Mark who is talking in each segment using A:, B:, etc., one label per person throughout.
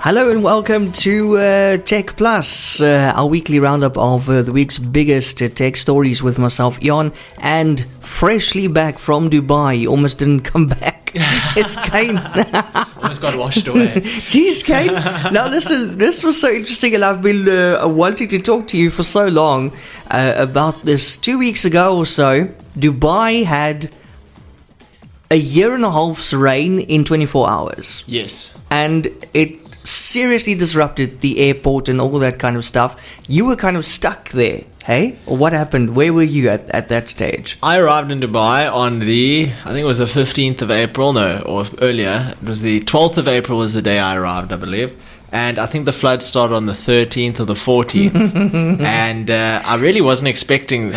A: Hello and welcome to TechPLUS, our weekly roundup of the week's biggest tech stories with myself, Eon, and freshly back from Dubai. Almost didn't come back. It's Kaine.
B: Almost got washed away.
A: Jeez, Kaine. Now listen, this was so interesting, and I've been wanting to talk to you for so long about this. 2 weeks ago or so, Dubai had a year and a half's rain in 24 hours.
B: Yes.
A: And it seriously disrupted the airport and all that kind of stuff. You were kind of stuck there, hey? Or what happened? Where were you at that stage?
B: I arrived in Dubai on I think it was the 15th of April, or earlier. It was the 12th of April was the day I arrived, I believe. And I think the flood started on the 13th or the 14th. And I really wasn't expecting,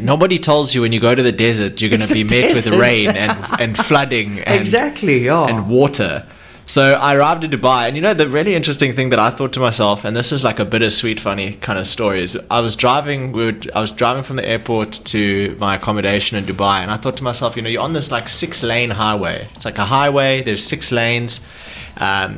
B: nobody tells you when you go to the desert, you're going to be met with rain and flooding and,
A: exactly, yeah.
B: and water. So I arrived in Dubai, and the really interesting thing that I thought to myself, and this is like a bittersweet, funny kind of story, is I was driving from the airport to my accommodation in Dubai, and I thought to myself, you're on this like 6-lane highway. It's like a highway. There's 6 lanes,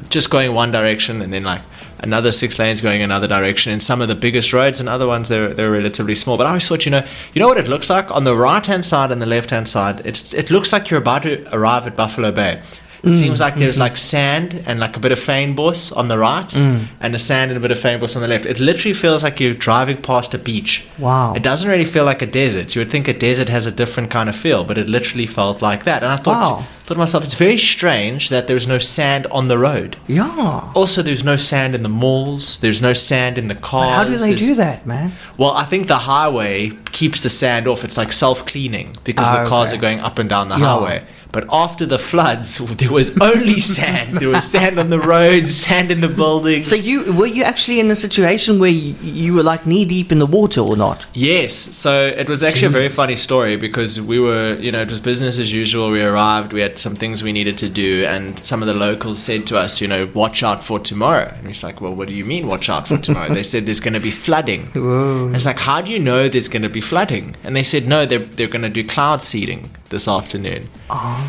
B: just going one direction, and then like another 6 lanes going another direction. In some of the biggest roads, and other ones they're relatively small. But I always thought, you know what it looks like on the right hand side and the left hand side. It looks like you're about to arrive at Buffalo Bay. It seems like there's like sand and like a bit of fynbos on the right and the sand and a bit of fynbos on the left. It literally feels like you're driving past a beach.
A: Wow.
B: It doesn't really feel like a desert. You would think a desert has a different kind of feel, but it literally felt like that. And I thought to myself, it's very strange that there's no sand on the road.
A: Yeah.
B: Also, there's no sand in the malls. There's no sand in the cars.
A: But how do they do that, man?
B: Well, I think the highway keeps the sand off. It's like self-cleaning because the cars are going up and down the highway. But after the floods, there was only sand. There was sand on the roads, sand in the buildings.
A: So were you actually in a situation where you were like knee deep in the water or not?
B: Yes. So it was actually a very funny story because we were, it was business as usual. We arrived, we had some things we needed to do, and some of the locals said to us, watch out for tomorrow. And it's like, well, what do you mean watch out for tomorrow? They said there's going to be flooding.
A: Whoa.
B: And it's like, how do you know there's going to be flooding? And they said, no, they're going to do cloud seeding this afternoon.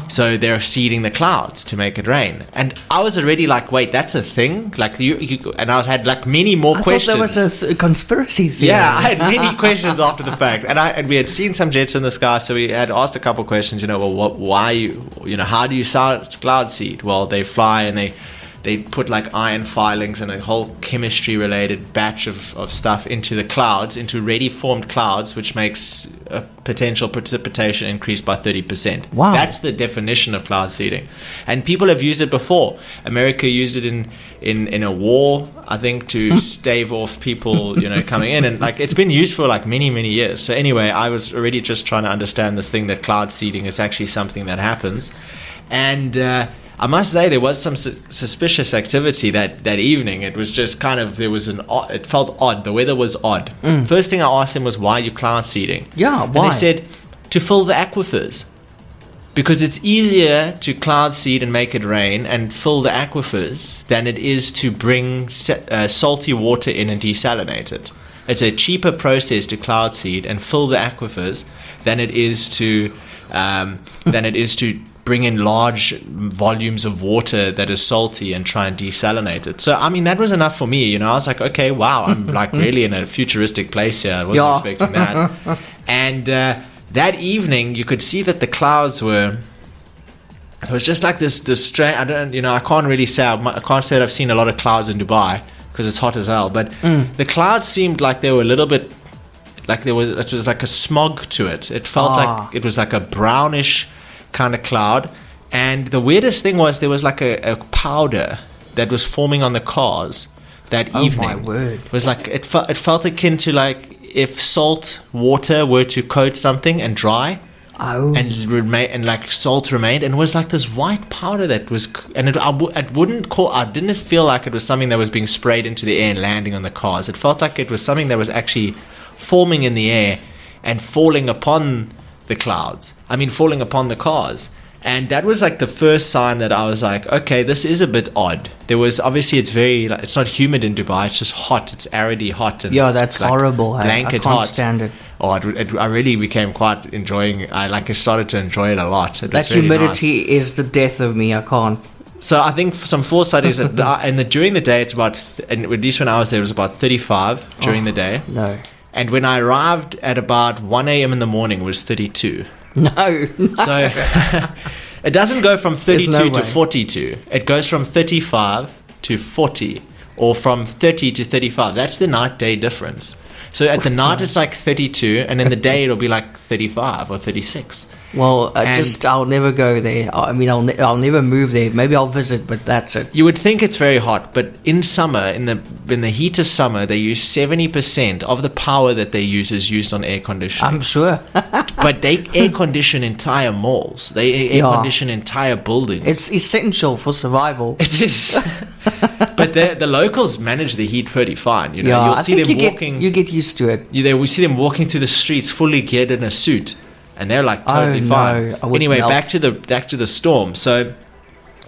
B: So they're seeding the clouds to make it rain. And I was already like, wait, that's a thing? Like and I had like many more questions.
A: I thought that was a conspiracy theory.
B: Yeah, I had many questions after the fact. And we had seen some jets in the sky, so we had asked a couple of questions, how do you start cloud seed? Well, they fly and they put like iron filings and a whole chemistry related batch of stuff into the clouds, into ready formed clouds, which makes potential precipitation increase by 30%.
A: Wow.
B: That's the definition of cloud seeding. And people have used it before. America used it in a war, I think, to stave off people, coming in. And like it's been used for like many, many years. So anyway, I was already just trying to understand this thing that cloud seeding is actually something that happens. And I must say there was some suspicious activity that evening. It was just kind of, it felt odd. The weather was odd. First thing I asked them was, why are you cloud seeding?
A: Yeah, why?
B: And they said, to fill the aquifers. Because it's easier to cloud seed and make it rain and fill the aquifers than it is to bring salty water in and desalinate it. It's a cheaper process to cloud seed and fill the aquifers than it is to bring in large volumes of water that is salty and try and desalinate it. So, that was enough for me. I was like, okay, wow, I'm like really in a futuristic place here. I wasn't expecting that. And that evening, you could see that the clouds it was just like this strange, I can't really say, I can't say that I've seen a lot of clouds in Dubai because it's hot as hell, but the clouds seemed like they were a little bit, like it was like a smog to it. It felt like it was like a brownish kind of cloud, and the weirdest thing was there was like a powder that was forming on the cars that evening.
A: Oh my word.
B: It was like it felt akin to like if salt water were to coat something and dry and remain, and like salt remained, and it was like this white powder that was, and I didn't feel like it was something that was being sprayed into the air and landing on the cars. It felt like it was something that was actually forming in the air and falling upon the clouds. Falling upon the cars. And that was like the first sign that I was like, okay, this is a bit odd. There was, obviously it's not humid in Dubai, it's just hot. It's aridy hot. And
A: that's like horrible.
B: Blanket
A: I can't
B: hot.
A: stand it.
B: I really became quite enjoying, I started to enjoy it a lot. It
A: that
B: was really
A: humidity
B: nice.
A: is the death of me. I can't.
B: So I think some foresightings and during the day it's about, and at least when I was there, it was about 35 during the day.
A: No.
B: And when I arrived at about 1 a.m. in the morning, it was 32.
A: No.
B: So it doesn't go from 32
A: no
B: to
A: way.
B: 42. It goes from 35 to 40, or from 30 to 35. That's the night-day difference. So at the night it's like 32, and in the day it'll be like 35 or 36.
A: Well, I'll never go there. I mean, I'll never move there. Maybe I'll visit, but that's it.
B: You would think it's very hot, but in summer, in the heat of summer, they use 70% of the power that they use is used on air conditioning.
A: I'm sure.
B: But they air condition entire malls. They air condition entire buildings.
A: It's essential for survival.
B: It is. But the locals manage the heat pretty fine. You know,
A: Yeah,
B: you'll
A: I
B: see
A: think
B: them
A: you
B: walking.
A: you get used to it.
B: We see them walking through the streets fully geared in a suit, and they're like totally
A: Oh,
B: fine.
A: no, I would
B: Anyway,
A: melt.
B: back to the storm. So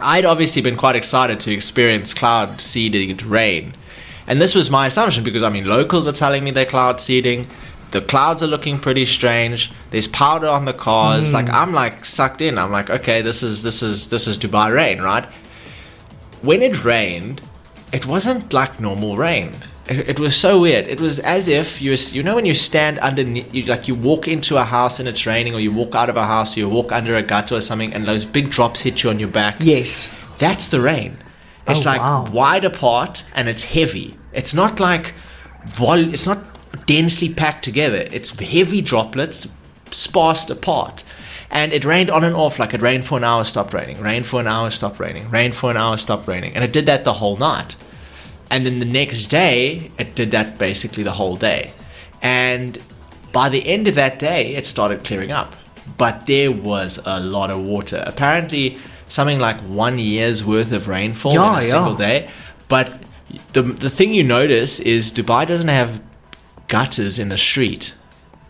B: I'd obviously been quite excited to experience cloud seeded rain, and this was my assumption because I mean locals are telling me they're cloud seeding. The clouds are looking pretty strange. There's powder on the cars. Like I'm like sucked in. I'm like, okay, this is Dubai rain, right? When it rained, it wasn't like normal rain. It was so weird. It was as if you know when you stand underneath, you walk into a house and it's raining, or you walk out of a house, or you walk under a gutter or something, and those big drops hit you on your back.
A: Yes.
B: That's the rain. It's like
A: wow.
B: wide apart and it's heavy. It's not like it's not densely packed together. It's heavy droplets sparsed apart. And it rained on and off, like it rained for an hour, stopped raining, rained for an hour, stopped raining, rained for an hour, stopped raining. And it did that the whole night. And then the next day, it did that basically the whole day. And by the end of that day, it started clearing up. But there was a lot of water. Apparently, something like 1 year's worth of rainfall in a single day. But the thing you notice is Dubai doesn't have gutters in the street.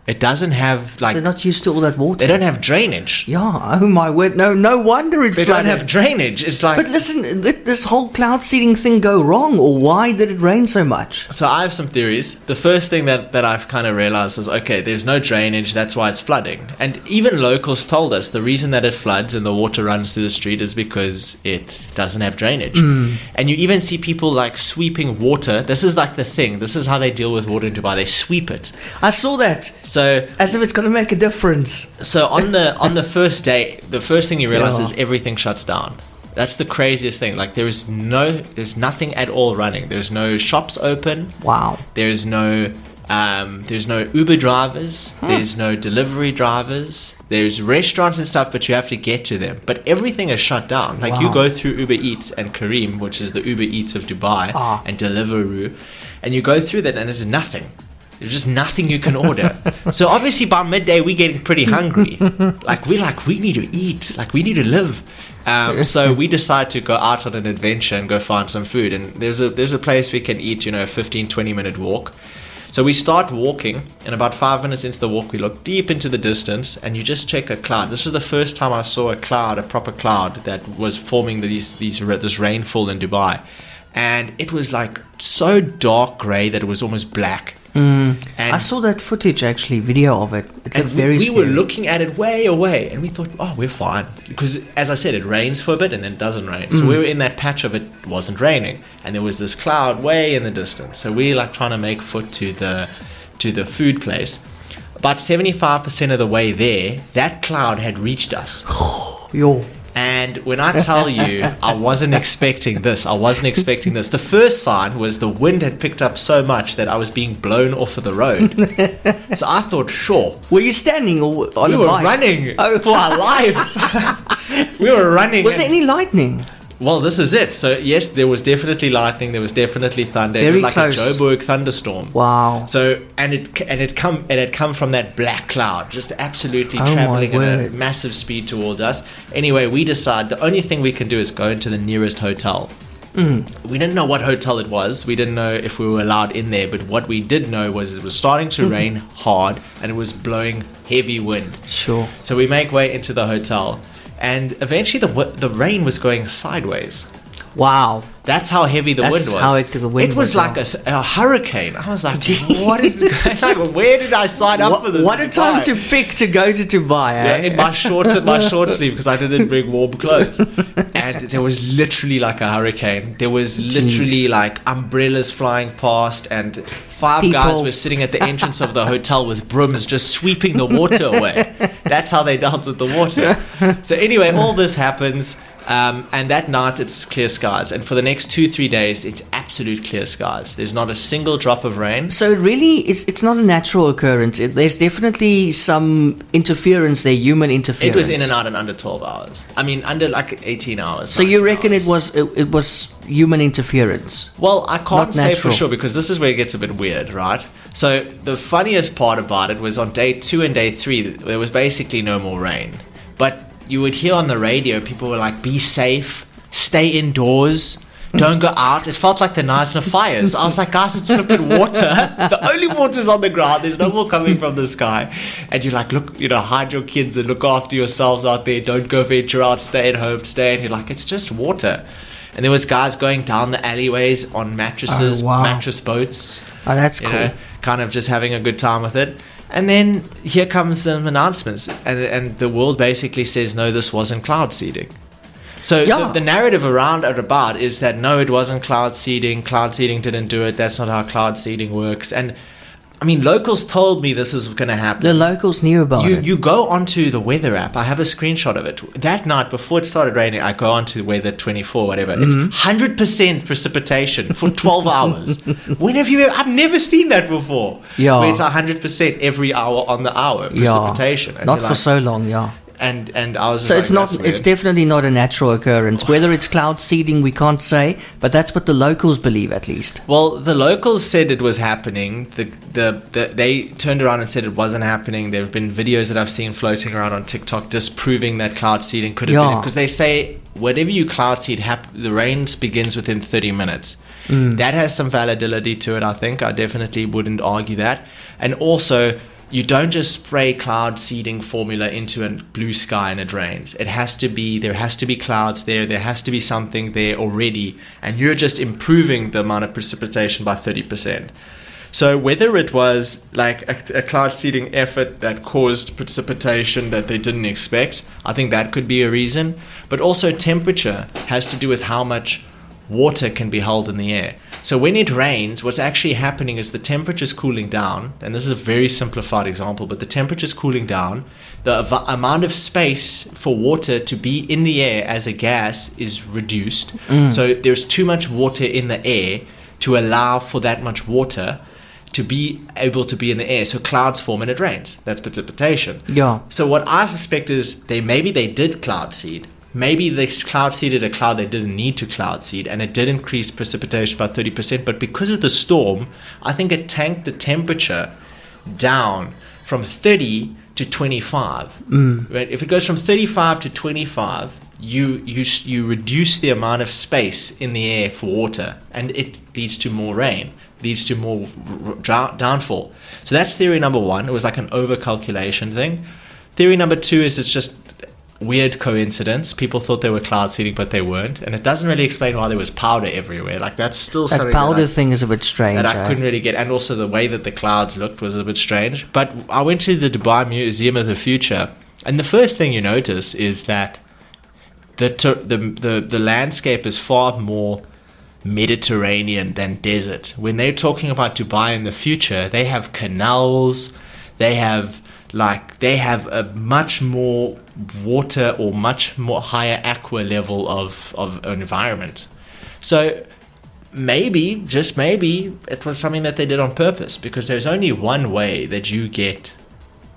B: It doesn't have like...
A: They're not used to all that water.
B: They don't have drainage.
A: Yeah, oh my word. No wonder it's
B: They
A: flooded.
B: don't have drainage. It's like...
A: But listen, did this whole cloud seeding thing go wrong, or why did it rain so much?
B: So I have some theories. The first thing that I've kind of realized was, okay, there's no drainage, that's why it's flooding. And even locals told us the reason that it floods and the water runs through the street is because it doesn't have drainage. And you even see people like sweeping water. This is like the thing. This is how they deal with water in Dubai. They sweep it.
A: I saw that.
B: So
A: as if it's going to make a difference.
B: So on the first day, the first thing you realize
A: Yeah.
B: is everything shuts down. That's the craziest thing. Like there's nothing at all running. There's no shops open.
A: Wow.
B: There's no Uber drivers. There's no delivery drivers. There's restaurants and stuff, but you have to get to them. But everything is shut down. Like you
A: Wow.
B: go through Uber Eats and Careem, which is the Uber Eats of Dubai,
A: Ah.
B: and Deliveroo, and you go through that and there's nothing. There's just nothing you can order. So obviously by midday we're getting pretty hungry. We need to eat. Like we need to live. So we decide to go out on an adventure and go find some food. And there's a place we can eat, a 15-20 minute walk. So we start walking, and about 5 minutes into the walk, we look deep into the distance, and you just check a cloud. This was the first time I saw a proper cloud that was forming this rainfall in Dubai. And it was like so dark gray that it was almost black. And
A: I saw that footage, actually, video of it. It looked very
B: we
A: scary.
B: were looking at it way away, and we thought, oh, we're fine. Because, as I said, it rains for a bit, and then it doesn't rain. So we were in that patch of it wasn't raining. And there was this cloud way in the distance. So we like trying to make foot to the food place. About 75% of the way there, that cloud had reached us.
A: Yo.
B: And when I tell you, I wasn't expecting this. The first sign was the wind had picked up so much that I was being blown off of the road. So I thought, sure.
A: Were you standing or on
B: We
A: a
B: were
A: bike?
B: running
A: Oh.
B: for our life. We were running.
A: Was there any lightning?
B: Well, this is it. So yes, there was definitely lightning. There was definitely thunder. It
A: Very
B: was like
A: close.
B: a Joburg thunderstorm.
A: Wow.
B: So it had come from that black cloud, just absolutely
A: Oh my
B: traveling at a
A: word.
B: massive speed towards us. Anyway, we decide the only thing we can do is go into the nearest hotel. We didn't know what hotel it was. We didn't know if we were allowed in there. But what we did know was it was starting to rain hard and it was blowing heavy wind.
A: Sure.
B: So we make way into the hotel, and eventually the rain was going sideways.
A: Wow.
B: That's how heavy the wind was.
A: How hectic the wind
B: was. It was like a hurricane. I was like, what is going on? Like, where did I sign up for this?
A: What a time to pick to go to Dubai, eh?
B: Yeah, in my short sleeve, because I didn't bring warm clothes. And there was literally like a hurricane. There was literally like umbrellas flying past, and 5 guys were sitting at the entrance of the hotel with brooms just sweeping the water away. That's how they dealt with the water. So anyway, all this happens. And that night it's clear skies, and for the next 2-3 days it's absolute clear skies. There's not a single drop of rain.
A: So really it's not a natural occurrence. There's definitely some interference there, human interference.
B: It was in and out in under 12 hours. I mean, under like 18 hours.
A: So you reckon it was human interference?
B: Well, I can't say for sure, because this is where it gets a bit weird, right? So the funniest part about it was on day 2 and day 3 there was basically no more rain, but you would hear on the radio, people were like, be safe, stay indoors, don't go out. It felt like the Nice fires. I was like, guys, it's flipping water. The only water's on the ground. There's no more coming from the sky. And you're like, look, hide your kids and look after yourselves out there. Don't go venture out, stay at home, stay. And you're like, it's just water. And there was guys going down the alleyways on mattresses, mattress boats.
A: Oh, that's cool.
B: Kind of just having a good time with it. And then here comes the announcements, and the world basically says, no, this wasn't cloud seeding. So the narrative around and about is that, no, it wasn't cloud seeding didn't do it, that's not how cloud seeding works. And I mean, locals told me this is going to happen.
A: The locals knew about it.
B: You go onto the weather app. I have a screenshot of it. That night, before it started raining, I go onto Weather 24, whatever. It's 100% precipitation for 12 hours. When have you I've never seen that before.
A: Yeah.
B: Where it's 100% every hour on the hour precipitation.
A: And not for so long, yeah.
B: And I was
A: so it's definitely not a natural occurrence. Whether it's cloud seeding, we can't say, but that's what the locals believe, at least.
B: Well, the locals said it was happening. They turned around and said it wasn't happening. There have been videos that I've seen floating around on TikTok disproving that cloud seeding could have been it, because they say whatever you cloud seed, the rain begins within 30 minutes. That has some validity to it, I think. I definitely wouldn't argue that. And also, you don't just spray cloud seeding formula into a blue sky and it rains. There has to be clouds there. There has to be something there already. And you're just improving the amount of precipitation by 30%. So whether it was like a cloud seeding effort that caused precipitation that they didn't expect, I think that could be a reason. But also temperature has to do with how much water can be held in the air. So when it rains, what's actually happening is the temperature's cooling down, and this is a very simplified example, but the temperature's cooling down, the amount of space for water to be in the air as a gas is reduced. So there's too much water in the air to allow for that much water to be able to be in the air. So clouds form and it rains. That's precipitation.
A: Yeah.
B: So what I suspect is maybe they did cloud seed. Maybe they cloud seeded a cloud they didn't need to cloud seed, and it did increase precipitation by 30%. But because of the storm, I think it tanked the temperature down from 30 to 25. Right? If it goes from 35 to 25, you reduce the amount of space in the air for water, and it leads to more rain, leads to more downfall. So that's theory number one. It was like an overcalculation thing. Theory number two is it's just weird coincidence. People thought they were cloud seeding, but they weren't, and it doesn't really explain why there was powder everywhere. Like that's still something.
A: That powder thing is a bit strange.
B: That I couldn't really get, and also the way that the clouds looked was a bit strange. But I went to the Dubai Museum of the Future, and the first thing you notice is that the landscape is far more Mediterranean than desert. When they're talking about Dubai in the future, they have canals, they have a much more water or much more higher aqua level of environment. So maybe, just maybe, it was something that they did on purpose, because there's only one way that you get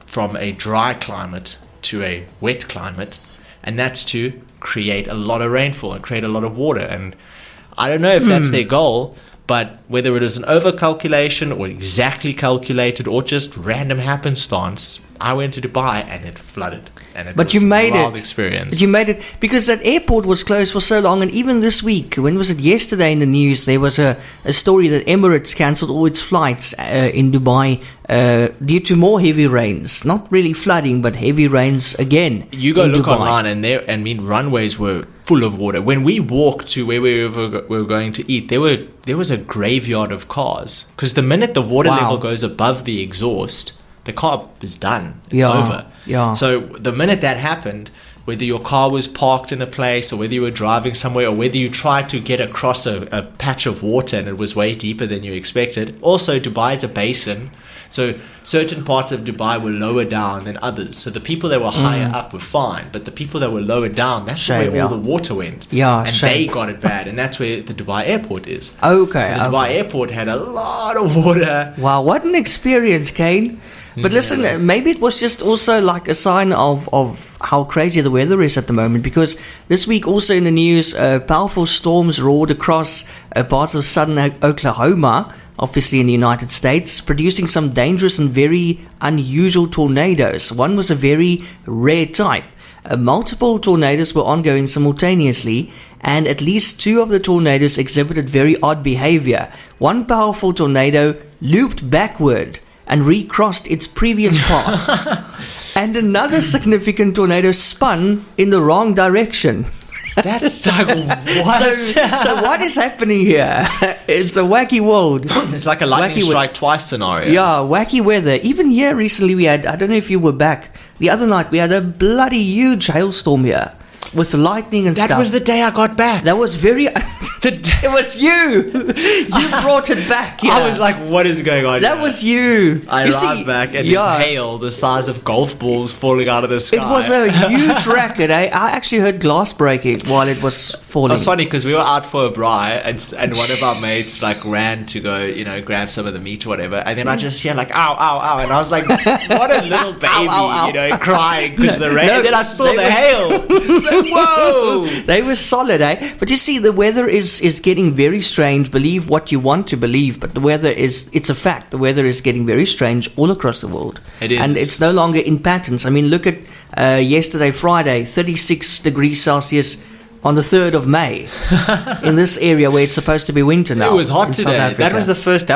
B: from a dry climate to a wet climate, and that's to create a lot of rainfall and create a lot of water. And I don't know if that's their goal, but whether it is an overcalculation or exactly calculated or just random happenstance, I went to Dubai and it flooded. And it
A: But
B: was
A: you made
B: a wild
A: it.
B: experience.
A: But you made it because that airport was closed for so long, and even this week, when was it? Yesterday in the news, there was a story that Emirates cancelled all its flights in Dubai due to more heavy rains. Not really flooding, but heavy rains again.
B: You go
A: in
B: look
A: Dubai.
B: online, and runways were full of water. When we walked to where we were going to eat, there was a graveyard of cars. Because the minute the water level goes above the exhaust, the car is done. It's over.
A: Yeah.
B: So the minute that happened, whether your car was parked in a place or whether you were driving somewhere or whether you tried to get across a patch of water and it was way deeper than you expected. Also, Dubai is a basin. So certain parts of Dubai were lower down than others. So the people that were higher up were fine. But the people that were lower down, that's where all the water went.
A: Yeah,
B: and they got it bad. And that's where the Dubai airport is.
A: Okay.
B: So the Dubai airport had a lot of water.
A: Wow, what an experience, Kaine. But listen, maybe it was just also like a sign of how crazy the weather is at the moment, because this week also in the news, powerful storms roared across parts of southern Oklahoma, obviously in the United States, producing some dangerous and very unusual tornadoes. One was a very rare type. Multiple tornadoes were ongoing simultaneously, and at least 2 of the tornadoes exhibited very odd behavior. One powerful tornado looped backward and recrossed its previous path. And another significant tornado spun in the wrong direction.
B: That's like, what?
A: So what is happening here? It's a wacky world.
B: It's like a lightning strike twice scenario.
A: Yeah, wacky weather. Even here recently we had, I don't know if you were back, the other night we had a bloody huge hailstorm here. With lightning and stuff.
B: That was the day I got back.
A: That was very... It was you. You brought it back. Yeah.
B: I was like, what is going on
A: That
B: here?
A: was you.
B: I arrived back and there's hail the size of golf balls falling out of the sky.
A: It was a huge racket. I actually heard glass breaking while it was falling.
B: It was funny because we were out for a braai and one of our mates like ran to go, grab some of the meat or whatever. And then I just hear like, ow, ow, ow. And I was like, what a little baby,
A: ow, ow.
B: Crying because the rain. And then I saw the hail. It's like, whoa.
A: They were solid, eh? But you see, the weather is getting very strange. Believe what you want to believe, but the weather it's a fact. The weather is getting very strange all across the world.
B: It is.
A: And it's no longer in patterns. I mean, look at yesterday, Friday, 36 degrees Celsius on the 3rd of May in this area where it's supposed to be winter now.
B: It was hot
A: in
B: today.
A: South
B: That was the first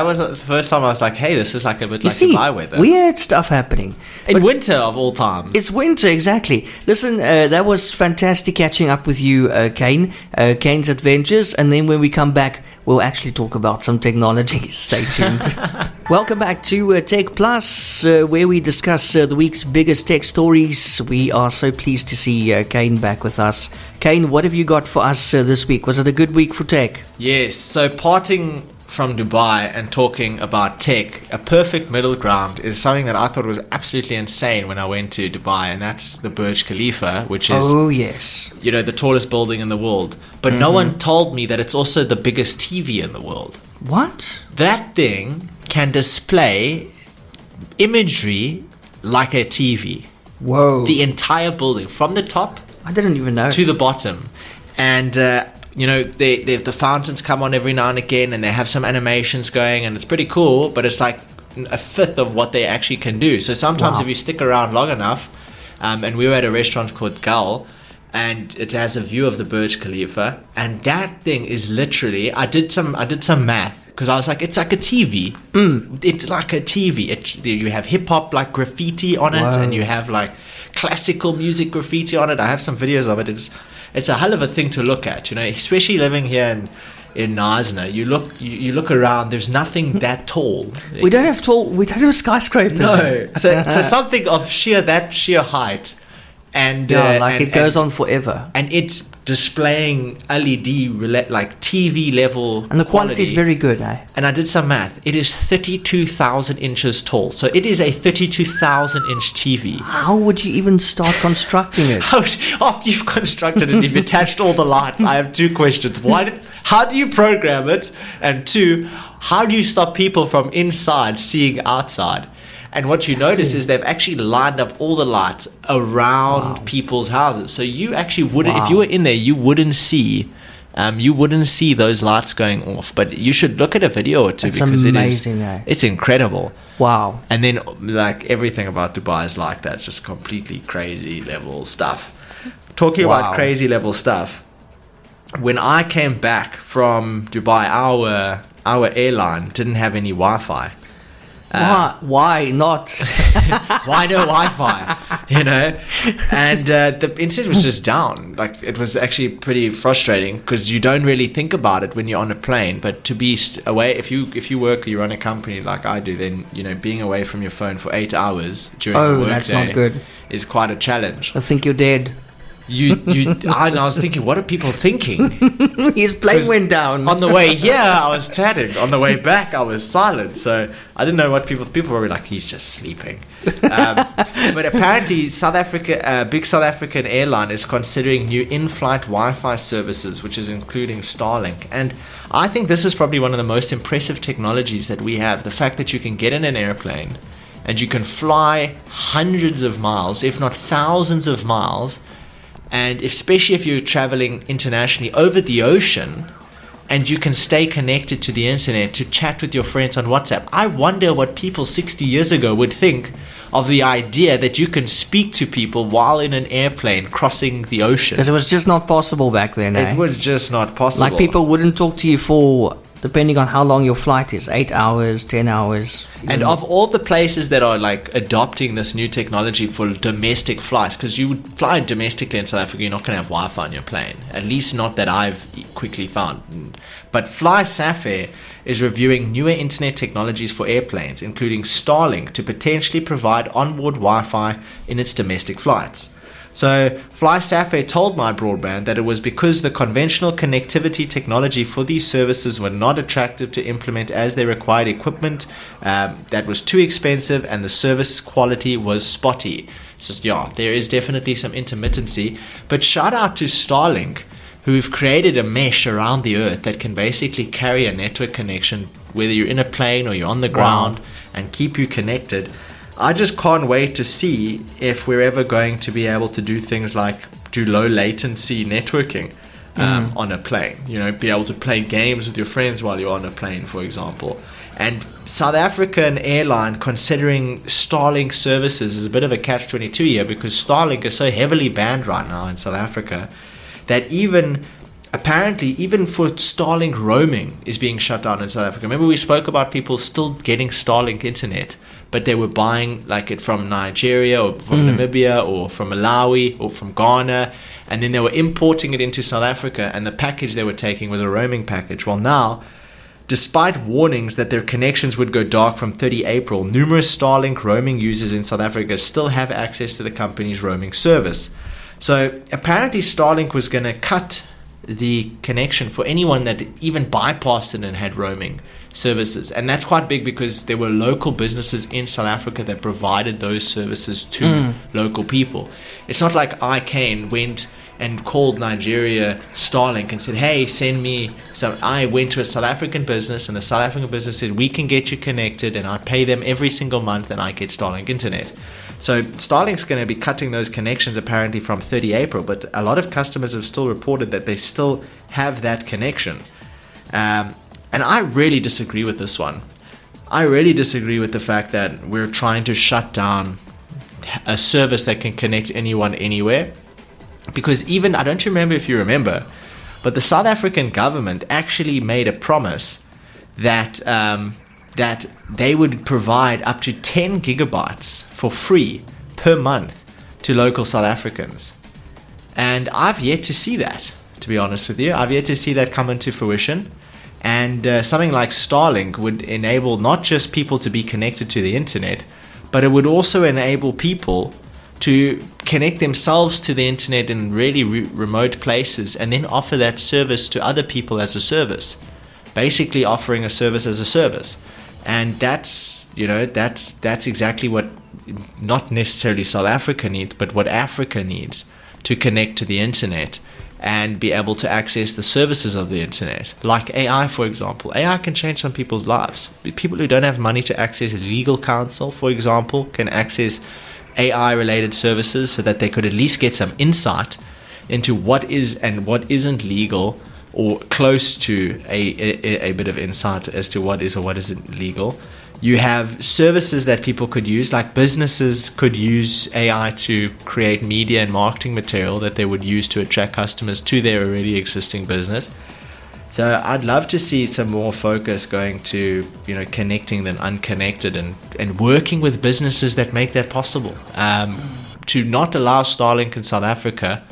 B: time I was like, hey, this is like a bit
A: you
B: like
A: see,
B: Dubai weather.
A: Weird stuff happening.
B: In winter of all times.
A: It's winter, exactly. Listen, that was fantastic catching up with you, Kaine. Kaine's adventures. And then when we come back, we'll actually talk about some technology. Stay tuned. Welcome back to TechPLUS, where we discuss the week's biggest tech stories. We are so pleased to see Kaine back with us. Kaine, what have you got for us this week? Was it a good week for tech?
B: Yes. So parting from Dubai and talking about tech, a perfect middle ground is something that I thought was absolutely insane when I went to Dubai, and that's the Burj Khalifa, which is the tallest building in the world. But no one told me that it's also the biggest TV in the world.
A: What?
B: That thing can display imagery like a TV.
A: Whoa.
B: The entire building, from the top
A: I didn't even know.
B: to the bottom. And the fountains come on every now and again, and they have some animations going, and it's pretty cool, but it's like a fifth of what they actually can do. So sometimes if you stick around long enough, and we were at a restaurant called Gal, and it has a view of the Burj Khalifa, and that thing is literally, I did some math, because I was like, it's like a TV. It's like a TV. You have hip-hop like graffiti on it, and you have like classical music graffiti on it. I have some videos of it. It's a hell of a thing to look at, especially living here in Knysna. You look around, there's nothing that tall.
A: We don't have skyscrapers.
B: No. So something of sheer height. And
A: it goes on forever.
B: And it's displaying LED like TV level,
A: and the quality is very good, eh?
B: And I did some math. It is 32,000 inches tall, so it is a 32,000 inch TV.
A: How would you even start constructing it?
B: After you've constructed it, you've attached all the lights. I have 2 questions. One, how do you program it? And 2, how do you stop people from inside seeing outside? And what you notice is they've actually lined up all the lights around people's houses. So you actually wouldn't, if you were in there, you wouldn't see you wouldn't see those lights going off. But you should look at a video or two,
A: It's
B: because
A: amazing,
B: it's incredible.
A: Wow.
B: And then like everything about Dubai is like that. It's just completely crazy level stuff. Talking about crazy level stuff, when I came back from Dubai, our airline didn't have any Wi-Fi.
A: Why not?
B: Why no Wi-Fi? And the internet was just down. Like, it was actually pretty frustrating, because you don't really think about it when you're on a plane. But to be away, if you work or you run a company like I do, then being away from your phone for 8 hours during the workday,
A: that's not good.
B: Is quite a challenge.
A: I think you're dead.
B: I was thinking, what are people thinking?
A: His plane went down.
B: On the way here, I was chatting. On the way back, I was silent. So I didn't know what people were like, he's just sleeping. But apparently, South Africa, big South African airline is considering new in-flight Wi-Fi services, which is including Starlink. And I think this is probably one of the most impressive technologies that we have. The fact that you can get in an airplane and you can fly hundreds of miles, if not thousands of miles, and especially if you're traveling internationally over the ocean, and you can stay connected to the internet to chat with your friends on WhatsApp. I wonder what people 60 years ago would think of the idea that you can speak to people while in an airplane crossing the ocean.
A: Because it was just not possible back then,
B: It was just not possible.
A: Like, people wouldn't talk to you for, depending on how long your flight is, 8 hours, 10 hours.
B: And of all the places that are like adopting this new technology for domestic flights, because you would fly domestically in South Africa, you're not going to have Wi-Fi on your plane. At least not that I've quickly found. But FlySafair is reviewing newer internet technologies for airplanes, including Starlink, to potentially provide onboard Wi-Fi in its domestic flights. So FlySafair told My Broadband that it was because the conventional connectivity technology for these services were not attractive to implement, as they required equipment that was too expensive and the service quality was spotty. So there is definitely some intermittency. But shout out to Starlink, who've created a mesh around the earth that can basically carry a network connection, whether you're in a plane or you're on the ground, and keep you connected. I just can't wait to see if we're ever going to be able to do things like do low latency networking on a plane. Be able to play games with your friends while you're on a plane, for example. And South African airline considering Starlink services is a bit of a catch-22 here, because Starlink is so heavily banned right now in South Africa that apparently even for Starlink roaming is being shut down in South Africa. Remember, we spoke about people still getting Starlink internet, but they were buying like it from Nigeria or from Namibia or from Malawi or from Ghana, and then they were importing it into South Africa, and the package they were taking was a roaming package. Well, now, despite warnings that their connections would go dark from 30 April, numerous Starlink roaming users in South Africa still have access to the company's roaming service. So apparently Starlink was going to cut the connection for anyone that even bypassed it and had roaming services. And that's quite big, because there were local businesses in South Africa that provided those services to local people. It's not like Eon and Kaine went and called Nigeria Starlink and said, hey, send me. So I went to a South African business, and the South African business said, we can get you connected, and I pay them every single month and I get Starlink internet. So Starlink's going to be cutting those connections apparently from 30 April, but a lot of customers have still reported that they still have that connection. And I really disagree with this one. I really disagree with the fact that we're trying to shut down a service that can connect anyone anywhere. Because even, I don't remember if you remember, but the South African government actually made a promise that that they would provide up to 10 gigabytes for free per month to local South Africans. And I've yet to see that, to be honest with you. I've yet to see that come into fruition. And something like Starlink would enable not just people to be connected to the internet, but it would also enable people to connect themselves to the internet in really remote places, and then offer that service to other people as a service. Basically offering a service as a service. And that's exactly what not necessarily South Africa needs, but what Africa needs to connect to the internet and be able to access the services of the internet. Like AI, for example. AI can change some people's lives. People who don't have money to access legal counsel, for example, can access AI-related services so that they could at least get some insight into what is and what isn't legal or close to a bit of insight as to what is or what isn't legal. You have services that people could use, like businesses could use AI to create media and marketing material that they would use to attract customers to their already existing business. So I'd love to see some more focus going to, connecting than unconnected, and working with businesses that make that possible. To not allow Starlink in South Africa,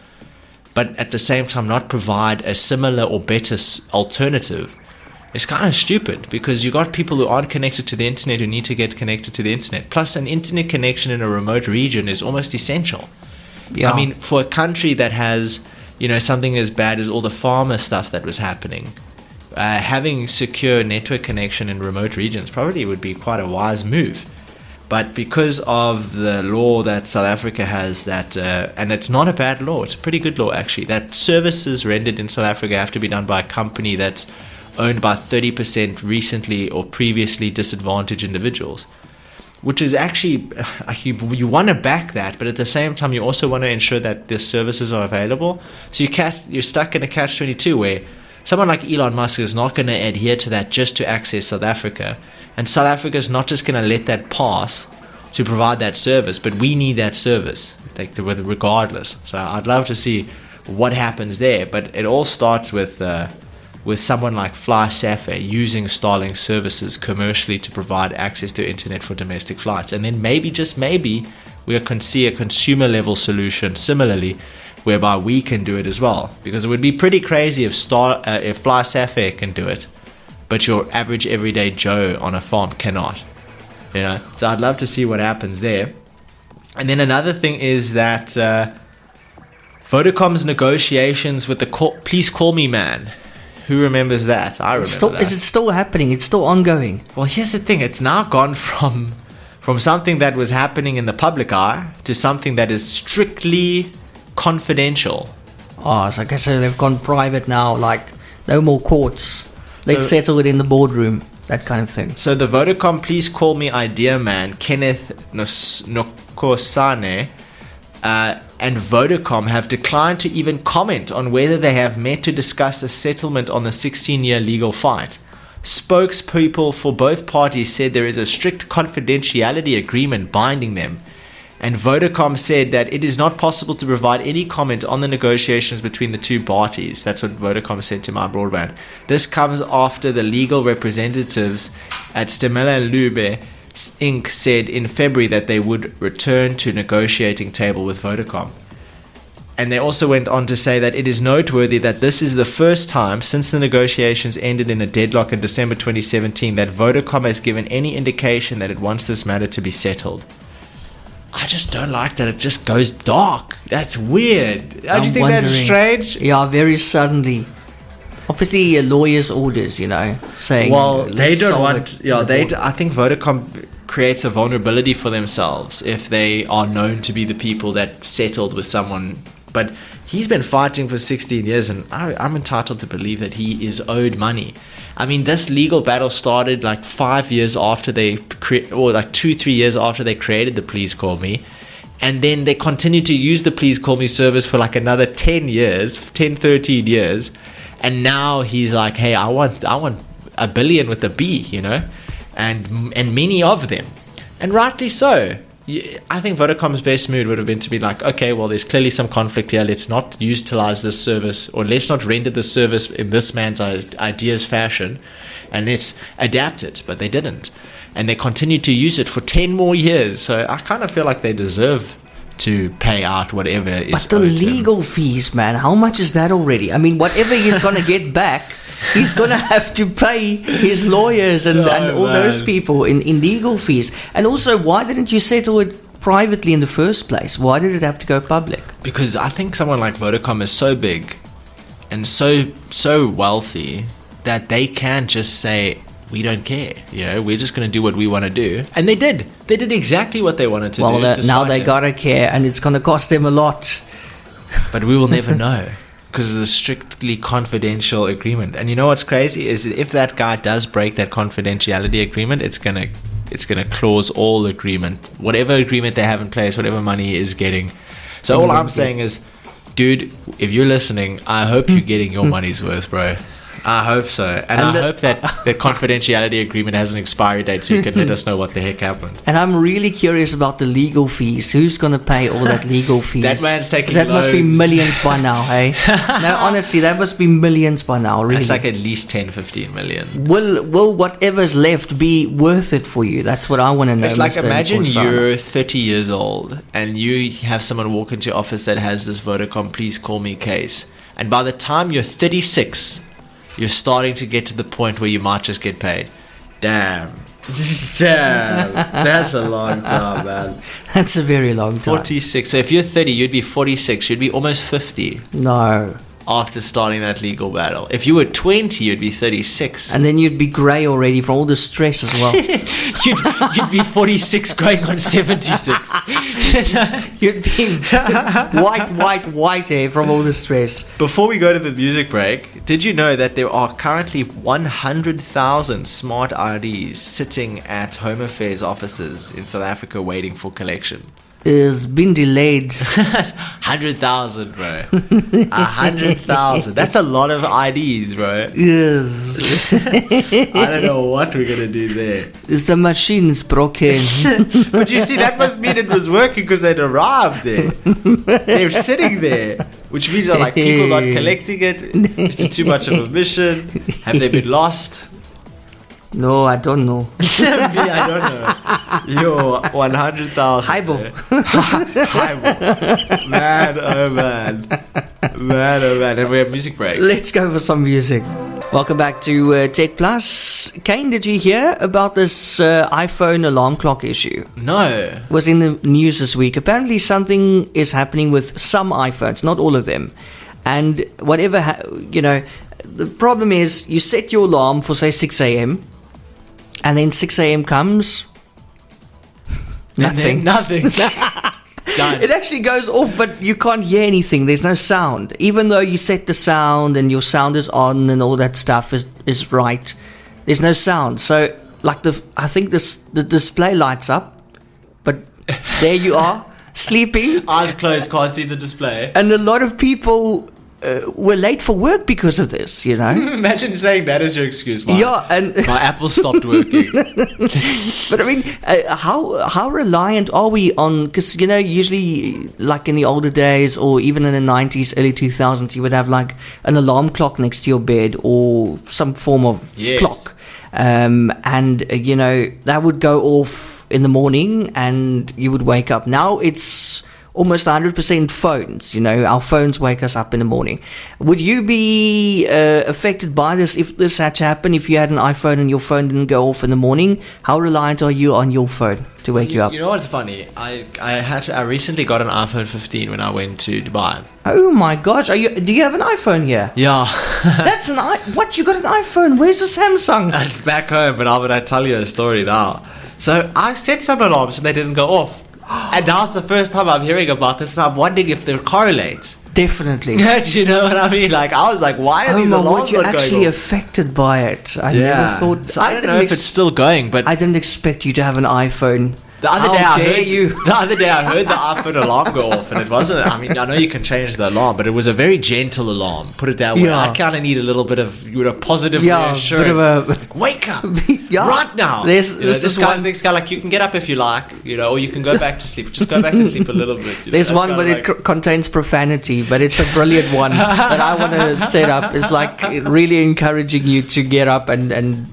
B: but at the same time not provide a similar or better alternative, it's kind of stupid, because you got people who aren't connected to the internet who need to get connected to the internet. Plus, an internet connection in a remote region is almost essential. Yeah. I mean, for a country that has, something as bad as all the farmer stuff that was happening, having secure network connection in remote regions probably would be quite a wise move. But because of the law that South Africa has, that and it's not a bad law, it's a pretty good law actually, that services rendered in South Africa have to be done by a company that's owned by 30% recently or previously disadvantaged individuals, which is actually, you want to back that, but at the same time you also want to ensure that the services are available. So you're stuck in a catch-22 where someone like Elon Musk is not going to adhere to that just to access South Africa, and South Africa is not just going to let that pass to provide that service, but we need that service, regardless. So I'd love to see what happens there, but it all starts with someone like Fly Sapphire using Starlink services commercially to provide access to internet for domestic flights. And then maybe, just maybe, we can see a consumer level solution similarly, whereby we can do it as well. Because it would be pretty crazy if Fly Sapphire can do it, but your average everyday Joe on a farm cannot. So I'd love to see what happens there. And then another thing is that Vodacom's negotiations with the Please Call Me man. Who remembers that? I remember that. Is
A: it still happening? It's still ongoing.
B: Well, here's the thing. It's now gone from something that was happening in the public eye to something that is strictly confidential.
A: Oh, so I guess they've gone private now. Like, no more courts. Let's settle it in the boardroom. That kind of thing.
B: So the Vodacom Please Call Me idea man, Kenneth Nokosane, and Vodacom have declined to even comment on whether they have met to discuss a settlement on the 16-year legal fight. Spokespeople for both parties said there is a strict confidentiality agreement binding them, and Vodacom said that it is not possible to provide any comment on the negotiations between the two parties. That's what Vodacom said to My Broadband. This comes after the legal representatives at Stemela Lube Inc. said in February that they would return to negotiating table with Vodacom. And they also went on to say that it is noteworthy that this is the first time since the negotiations ended in a deadlock in December 2017 that Vodacom has given any indication that it wants this matter to be settled. I just don't like that it just goes dark. That's weird. Don't you think that's strange?
A: Yeah, very suddenly. Obviously, a lawyer's orders, saying.
B: Well, they don't want. Yeah, I think Vodacom creates a vulnerability for themselves if they are known to be the people that settled with someone. But he's been fighting for 16 years, and I'm entitled to believe that he is owed money. I mean, this legal battle started like 5 years after or like 2-3 years after they created the Please Call Me. And then they continued to use the Please Call Me service for like another 13 years. And now he's like, hey, I want $1 billion with a B, and many of them. And rightly so. I think Vodacom's best move would have been to be like, okay, well, there's clearly some conflict here. Let's not utilize this service, or let's not render the service in this man's ideas fashion, and let's adapt it. But they didn't. And they continued to use it for 10 more years. So I kind of feel like they deserve to pay out whatever is
A: But the legal fees, man, how much is that already? I mean, whatever he's going to get back, he's going to have to pay his lawyers and all those people in legal fees. And also, why didn't you settle it privately in the first place? Why did it have to go public?
B: Because I think someone like Vodacom is so big and so wealthy that they can just say, we don't care, we're just going to do what we want to do. And they did exactly what they wanted to do.
A: Well, now they gotta care, and it's going to cost them a lot.
B: But we will never know, because of the strictly confidential agreement. And you know what's crazy is if that guy does break that confidentiality agreement, it's gonna clause all agreement, whatever agreement they have in place, whatever money he is getting. So all I'm saying is, Dude, if you're listening, I hope you're getting your money's worth, bro. I hope so. And I hope that the confidentiality agreement has an expiry date so you can let us know what the heck happened.
A: And I'm really curious about the legal fees. Who's going to pay all that legal fees?
B: That man's taking
A: that
B: loans.
A: Must be millions by now, hey? No, honestly, that must be millions by now, really.
B: It's like at least 10, 15 million.
A: Will whatever's left be worth it for you? That's what I want to know.
B: It's like,
A: Mr.
B: imagine
A: Nkosana.
B: you're 30 years old and you have someone walk into your office that has this Vodacom please call me case. And by the time you're 36, you're starting to get to the point where you might just get paid. Damn. That's a long time, man.
A: That's a very long time.
B: 46. So if you're 30, you'd be 46. You'd be almost 50
A: No.
B: after starting that legal battle. If you were 20, you'd be 36.
A: And then you'd be grey already from all the stress as well.
B: You'd be 46 going on 76.
A: You'd be white from all the stress.
B: Before we go to the music break, did you know that there are currently 100,000 smart IDs sitting at Home Affairs offices in South Africa waiting for collection?
A: It's been delayed.
B: 100,000, bro. 100,000. That's a lot of IDs, bro.
A: Yes.
B: I don't know what we're gonna do there.
A: Is the machine's broken?
B: But you see, that must mean it was working because they'd arrived there. They're sitting there, which means are like people not collecting it. Is it too much of a mission? Have they been lost?
A: No, I don't know.
B: Me, I don't know. Yo, 100,000.
A: Highball.
B: Highball. Man, oh man. Man, oh man. And we have music break.
A: Let's go for some music. Welcome back to TechPLUS. Kaine, did you hear about this iPhone alarm clock issue?
B: No.
A: Was in the news this week. Apparently something is happening with some iPhones, not all of them. And whatever, the problem is you set your alarm for say 6 a.m. and then 6 a.m. comes, nothing.
B: Nothing. Done.
A: It actually goes off, but you can't hear anything. There's no sound. Even though you set the sound and your sound is on and all that stuff is right, there's no sound. So, like I think the display lights up, but there you are, sleeping.
B: Eyes closed, can't see the display.
A: And a lot of people were late for work because of this,
B: Imagine saying that as your excuse.
A: And
B: my Apple stopped working.
A: But I mean, how reliant are we on? Because usually, like in the older days, or even in the 90s, early 2000s, you would have like an alarm clock next to your bed or some form of clock, and that would go off in the morning, and you would wake up. Now it's almost 100% phones. Our phones wake us up in the morning. Would you be affected by this if this had to happen? If you had an iPhone and your phone didn't go off in the morning, how reliant are you on your phone to wake you up?
B: You know what's funny? I recently got an iPhone 15 when I went to Dubai.
A: Oh my gosh! Do you have an iPhone here?
B: Yeah.
A: That's what? You got an iPhone? Where's the Samsung?
B: It's back home, but I tell you a story now. So I set some alarms and they didn't go off. And now's the first time I'm hearing about this, and I'm wondering if they correlate.
A: Definitely.
B: Do you know what I mean? Like, I was like, why are these alarms
A: you're
B: not going
A: actually
B: off?
A: affected by it. I never thought.
B: So I don't know if it's still going, but
A: I didn't expect you to have an iPhone.
B: The other day I heard the iPhone alarm go off, and it wasn't. I mean, I know you can change the alarm, but it was a very gentle alarm. Put it that way.
A: Yeah.
B: I kind of need a little bit of positive reassurance.
A: Bit of
B: wake up right now.
A: This
B: kind of thing's kind of like you can get up if you like, or you can go back to sleep. Just go back to sleep a little bit.
A: There's one, but it contains profanity, but it's a brilliant one that I want to set up. It's like really encouraging you to get up and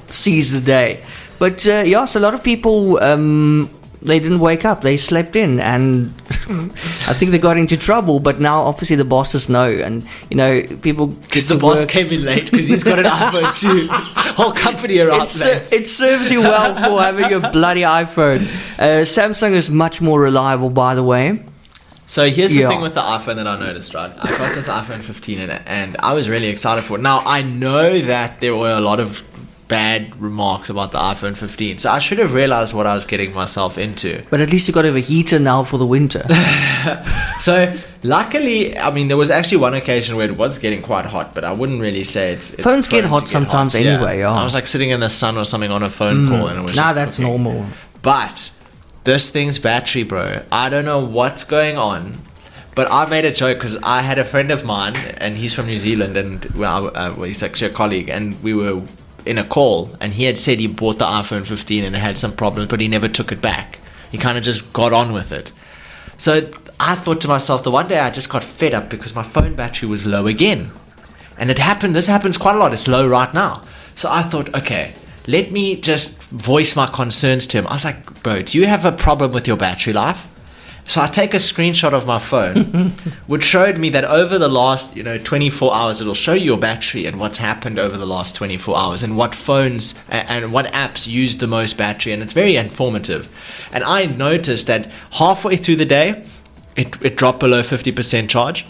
A: seize the day. But so a lot of people, they didn't wake up. They slept in, and I think they got into trouble. But now, obviously, the bosses know, and people.
B: Because the boss came in late because he's got an iPhone too. Whole company around late.
A: It serves you well for having a bloody iPhone. Samsung is much more reliable, by the way.
B: So here's the thing with the iPhone that I noticed, right? I got this iPhone 15 in it, and I was really excited for it. Now I know that there were a lot of bad remarks about the iPhone 15, so I should have realized what I was getting myself into.
A: But at least you got a heater now for the winter.
B: So luckily, I mean, there was actually one occasion where it was getting quite hot, but I wouldn't really say it's
A: phones get hot sometimes anyway. Yeah.
B: I was like sitting in the sun or something on a phone call, and it was
A: that's cooking. Normal.
B: But this thing's battery, bro, I don't know what's going on, But I made a joke because I had a friend of mine, and he's from New Zealand, and he's actually a colleague, and we were in a call, and he had said he bought the iPhone 15 and it had some problems, but he never took it back. He kind of just got on with it. So I thought to myself, the one day I just got fed up because my phone battery was low again. And this happens quite a lot. It's low right now. So I thought, okay, let me just voice my concerns to him. I was like, bro, do you have a problem with your battery life? So I take a screenshot of my phone, which showed me that over the last 24 hours, it'll show you your battery and what's happened over the last 24 hours and what phones and what apps use the most battery. And it's very informative. And I noticed that halfway through the day, it dropped below 50% charge.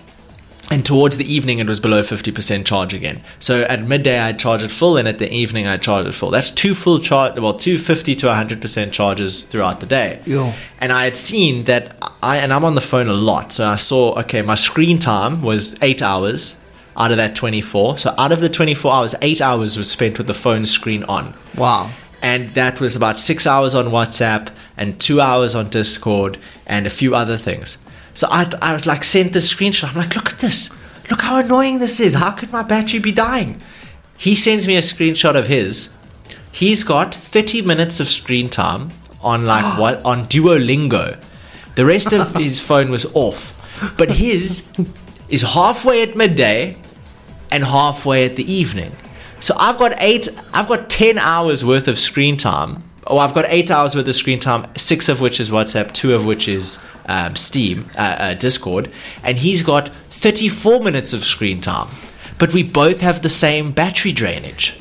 B: And towards the evening, it was below 50% charge again. So at midday, I'd charge it full, and at the evening, I'd charge it full. That's two 50 to 100% charges throughout the day.
A: Yeah.
B: And I had seen that, I'm on the phone a lot. So I saw, okay, my screen time was 8 hours out of that 24. So out of the 24 hours, 8 hours was spent with the phone screen on.
A: Wow.
B: And that was about 6 hours on WhatsApp and 2 hours on Discord and a few other things. So I was like, sent the screenshot. I'm like, look at this. Look how annoying this is. How could my battery be dying? He sends me a screenshot of his. He's got 30 minutes of screen time on on Duolingo. The rest of his phone was off. But his is halfway at midday and halfway at the evening. So I've got 10 hours worth of screen time. I've got 8 hours worth of screen time, 6 of which is WhatsApp, 2 of which is Discord, and he's got 34 minutes of screen time. But we both have the same battery drainage.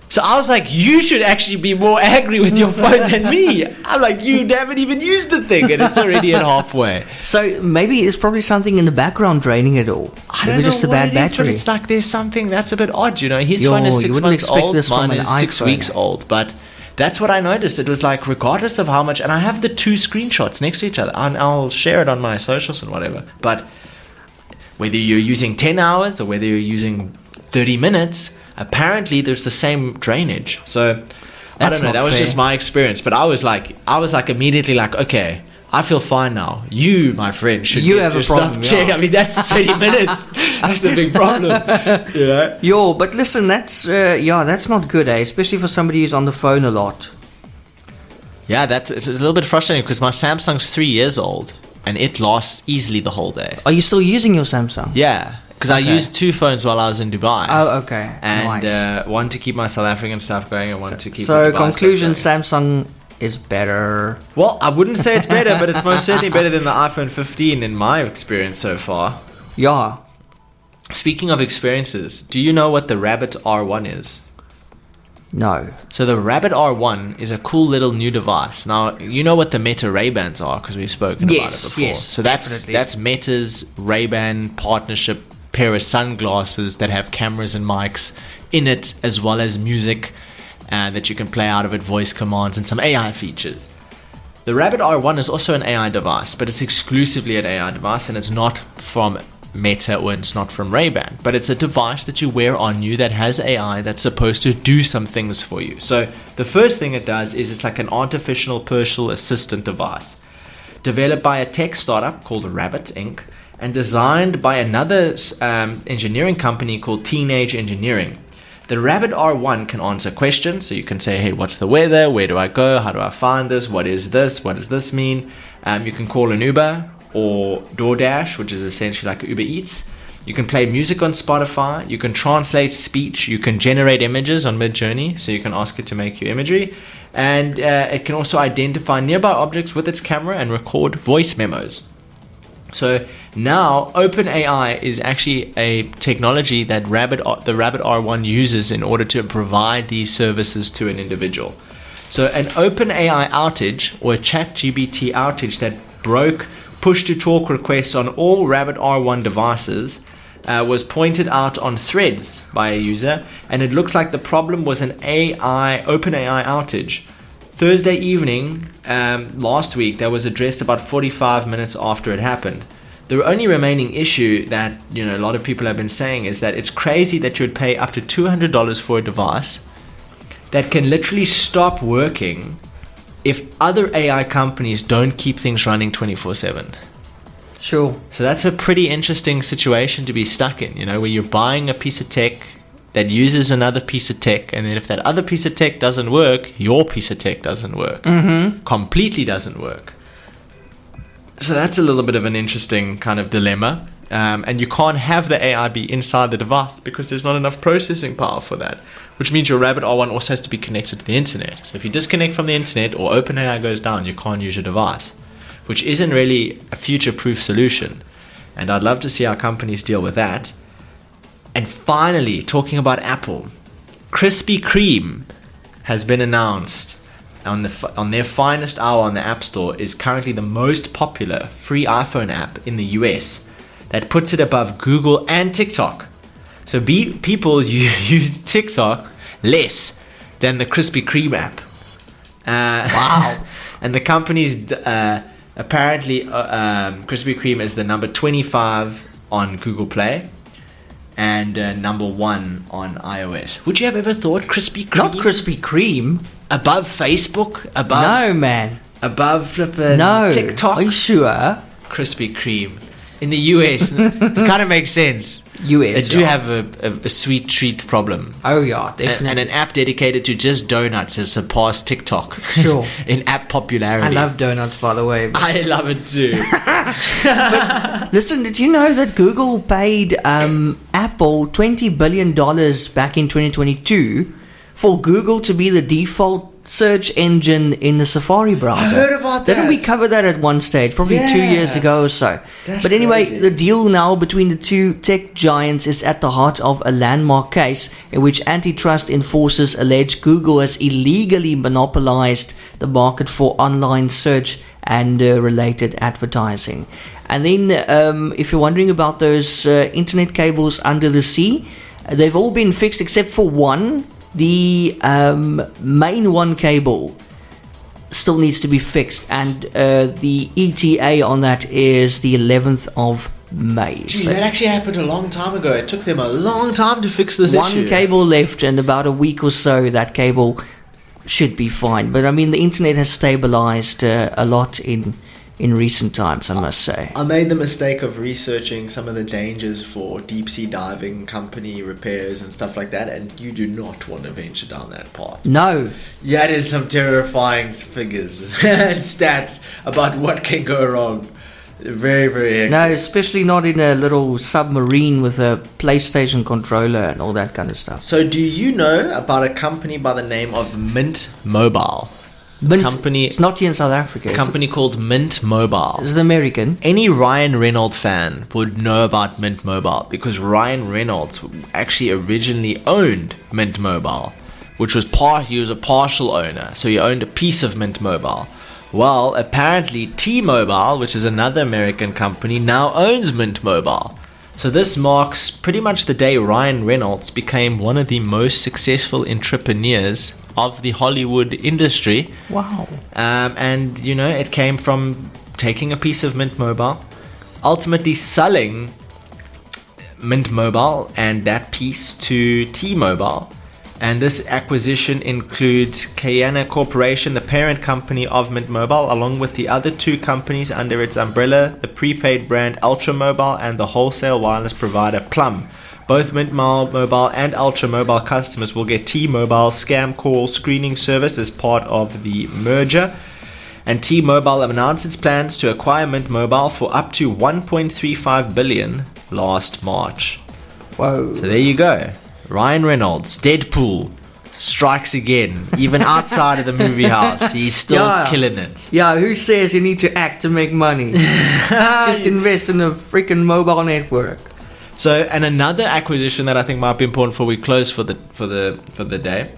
B: So I was like, you should actually be more angry with your phone than me. I'm like, you haven't even used the thing, and it's already at halfway.
A: So maybe it's probably something in the background draining it all.
B: I don't know just a bad what it battery. Is, but it's like there's something that's a bit odd, His phone is 6 months old, mine is 6 weeks old, but that's what I noticed. It was like, regardless of how much, and I have the 2 screenshots next to each other, and I'll share it on my socials and whatever. But whether you're using 10 hours or whether you're using 30 minutes, apparently there's the same drainage. So I don't know. That was just my experience. But I was like immediately like, okay, I feel fine now. You, my friend, should
A: have a problem.
B: Yeah. I mean, that's 30 minutes. That's a big problem.
A: Yo, but listen, that's not good, especially for somebody who's on the phone a lot.
B: Yeah, it's a little bit frustrating because my Samsung's 3 years old and it lasts easily the whole day.
A: Are you still using your Samsung?
B: Yeah, because I used 2 phones while I was in Dubai.
A: Oh, okay.
B: And
A: nice.
B: One to keep my South African stuff going and one to keep.
A: So
B: the Dubai
A: conclusion,
B: stuff going.
A: Samsung is better.
B: Well, I wouldn't say it's better, but it's most certainly better than the iPhone 15 in my experience so far.
A: Yeah.
B: Speaking of experiences, do you know what the Rabbit R1 is?
A: No.
B: So the Rabbit R1 is a cool little new device. Now, you know what the Meta Ray-Bans are because we've spoken about it before.
A: Yes,
B: so that's Meta's Ray-Ban partnership pair of sunglasses that have cameras and mics in it, as well as music that you can play out of it, voice commands, and some AI features. The Rabbit R1 is also an AI device, but it's exclusively an AI device, and it's not from Meta or it's not from Ray-Ban, but it's a device that you wear on you that has AI that's supposed to do some things for you. So the first thing it does is it's like an artificial personal assistant device developed by a tech startup called Rabbit Inc. and designed by another engineering company called Teenage Engineering. The Rabbit R1 can answer questions, so you can say, hey, what's the weather? Where do I go? How do I find this? What is this? What does this mean? You can call an Uber or DoorDash, which is essentially like Uber Eats. You can play music on Spotify. You can translate speech. You can generate images on Midjourney, so you can ask it to make you imagery. And it can also identify nearby objects with its camera and record voice memos. So now OpenAI is actually a technology that the Rabbit R1 uses in order to provide these services to an individual. So an OpenAI outage or a ChatGPT outage that broke push-to-talk requests on all Rabbit R1 devices was pointed out on Threads by a user, and it looks like the problem was an OpenAI outage. Thursday evening last week that was addressed about 45 minutes after it happened. The only remaining issue that a lot of people have been saying is that it's crazy that you would pay up to $200 for a device that can literally stop working if other AI companies don't keep things running 24/7.
A: Sure.
B: So that's a pretty interesting situation to be stuck in, where you're buying a piece of tech that uses another piece of tech, and then if that other piece of tech doesn't work, your piece of tech doesn't work. Completely doesn't work. So that's a little bit of an interesting kind of dilemma. And you can't have the AI be inside the device because there's not enough processing power for that, which means your Rabbit R1 also has to be connected to the internet. So if you disconnect from the internet or OpenAI goes down, you can't use your device, which isn't really a future-proof solution. And I'd love to see how companies deal with that. And finally, talking about Apple, Krispy Kreme has been announced on their finest hour on the App Store is currently the most popular free iPhone app in the US. That puts it above Google and TikTok. So people use TikTok less than the Krispy Kreme app.
A: Wow.
B: And the company's apparently Krispy Kreme is the number 25 on Google Play and number 1 on iOS. Would you have ever thought Krispy Kreme?
A: Not Krispy Kreme.
B: Above Facebook? Above
A: No, man.
B: Above flippin'
A: No.
B: TikTok?
A: Are you sure?
B: Krispy Kreme. In the US, it kind of makes sense.
A: US.
B: They do have a sweet treat problem.
A: Oh, yeah, definitely.
B: And an app dedicated to just donuts has surpassed TikTok.
A: Sure.
B: In app popularity.
A: I love donuts, by the way.
B: I love it too.
A: But listen, did you know that Google paid Apple $20 billion back in 2022 for Google to be the default search engine in the Safari browser?
B: I heard about that.
A: Didn't we cover that at one stage, probably 2 years ago or so?
B: That's
A: but anyway,
B: crazy.
A: the deal now between the two tech giants is at the heart of a landmark case in which antitrust enforcers allege Google has illegally monopolized the market for online search and related advertising. And then if you're wondering about those internet cables under the sea, they've all been fixed except for one. The main one cable still needs to be fixed, and the ETA on that is the 11th of May.
B: Gee, that actually happened a long time ago. It took them a long time to fix this issue.
A: One cable left, and about a week or so that cable should be fine. But I mean, the internet has stabilized a lot in recent times, I must say.
B: I made the mistake of researching some of the dangers for deep sea diving company repairs and stuff like that, and you do not want to venture down that path.
A: No.
B: Yeah, there's some terrifying figures and stats about what can go wrong. Very, very hectic.
A: No, especially not in a little submarine with a PlayStation controller and all that kind of stuff.
B: So do you know about a company by the name of Mint Mobile? Company,
A: it's not here in South Africa.
B: A company called Mint Mobile.
A: Is it American?
B: Any Ryan Reynolds fan would know about Mint Mobile because Ryan Reynolds actually originally owned Mint Mobile, which was he was a partial owner, so he owned a piece of Mint Mobile. Well, apparently T-Mobile, which is another American company, now owns Mint Mobile. So this marks pretty much the day Ryan Reynolds became one of the most successful entrepreneurs of the Hollywood industry.
A: Wow.
B: And, it came from taking a piece of Mint Mobile, ultimately selling Mint Mobile and that piece to T-Mobile. And this acquisition includes Kaine Corporation, the parent company of Mint Mobile, along with the other two companies under its umbrella, the prepaid brand Ultra Mobile and the wholesale wireless provider Plum. Both Mint Mobile and Ultra Mobile customers will get T-Mobile's scam call screening service as part of the merger. And T-Mobile announced its plans to acquire Mint Mobile for up to $1.35 billion last March.
A: Whoa.
B: So there you go. Ryan Reynolds, Deadpool, strikes again. Even outside of the movie house, he's still killing it.
A: Yeah, who says you need to act to make money? Just invest in a freaking mobile network.
B: So, and another acquisition that I think might be important before we close for the day,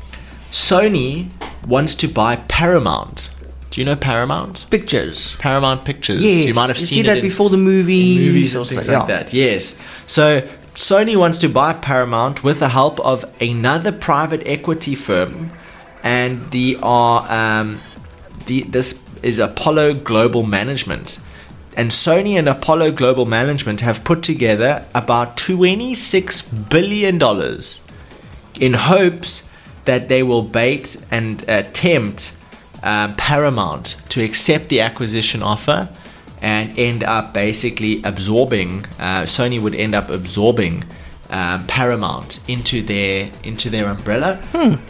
B: Sony wants to buy Paramount. Do you know Paramount?
A: Pictures.
B: Paramount Pictures.
A: Yes.
B: You might have seen
A: see that
B: it
A: before the movies
B: and things like that. Yes. So Sony wants to buy Paramount with the help of another private equity firm, and this is Apollo Global Management. And Sony and Apollo Global Management have put together about $26 billion in hopes that they will bait and tempt Paramount to accept the acquisition offer and end up basically absorbing. Sony would end up absorbing Paramount into their umbrella,